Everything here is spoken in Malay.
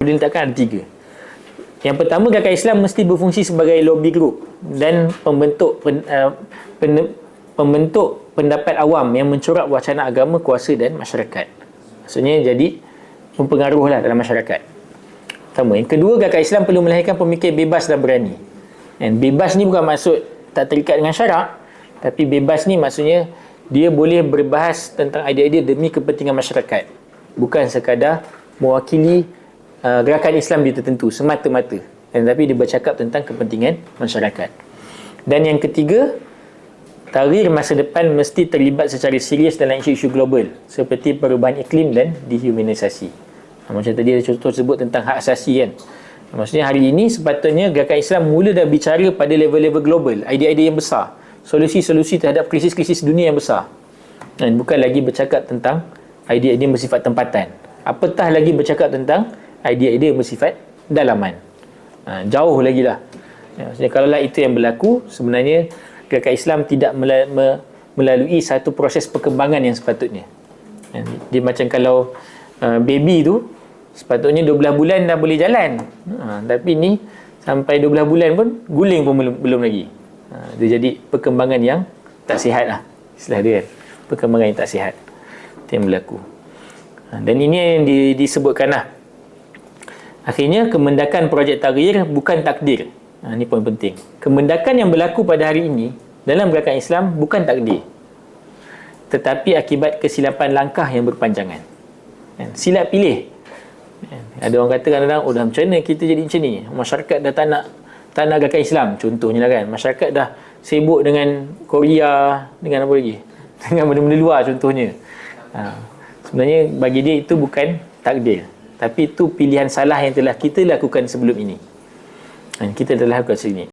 diletakkan ada 3. Yang pertama, Gerakan Islam mesti berfungsi sebagai lobby group dan pembentuk pendapat awam yang mencorak wacana agama, kuasa dan masyarakat. Maksudnya jadi mempengaruhlah dalam masyarakat. Pertama. Yang kedua, Gerakan Islam perlu melahirkan pemikir bebas dan berani. Dan bebas ni bukan maksud tak terikat dengan syarak, tapi bebas ni maksudnya dia boleh berbahas tentang idea-idea demi kepentingan masyarakat, bukan sekadar mewakili gerakan Islam tertentu semata-mata, tetapi dia bercakap tentang kepentingan masyarakat. Dan yang ketiga, tahrir masa depan mesti terlibat secara serius dalam isu-isu global seperti perubahan iklim dan dehumanisasi. Macam tadi ada contoh sebut tentang hak asasi kan. Maksudnya hari ini sepatutnya Gerakan Islam mula dah bicara pada level-level global, idea-idea yang besar, solusi-solusi terhadap krisis-krisis dunia yang besar, dan bukan lagi bercakap tentang idea-idea bersifat tempatan, apatah lagi bercakap tentang idea-idea bersifat dalaman. Jauh lagi lah. Maksudnya kalau lah itu yang berlaku, sebenarnya Gerakan Islam tidak melalui satu proses perkembangan yang sepatutnya. Dia macam kalau baby tu sepatutnya 12 bulan dah boleh jalan, tapi ni sampai 12 bulan pun guling pun belum lagi. Dia jadi perkembangan yang tak sihat lah, istilah dia kan, perkembangan yang tak sihat. Itu yang berlaku. Dan ini yang disebutkan lah. Akhirnya kemendakan projek tahrir bukan takdir. Ini poin penting. Kemendakan yang berlaku pada hari ini dalam Gerakan Islam bukan takdir, tetapi akibat kesilapan langkah yang berpanjangan. Silap pilih. Ada orang kata kadang-kadang, dah macam mana kita jadi macam ni? Masyarakat dah tak nak Gerakan Islam, contohnya lah kan. Masyarakat dah sibuk dengan Korea, dengan apa lagi? Dengan benda-benda luar contohnya. Sebenarnya bagi dia itu bukan takdir, tapi itu pilihan salah yang telah kita lakukan sebelum ini. Kita telah lakukan sebelum ini.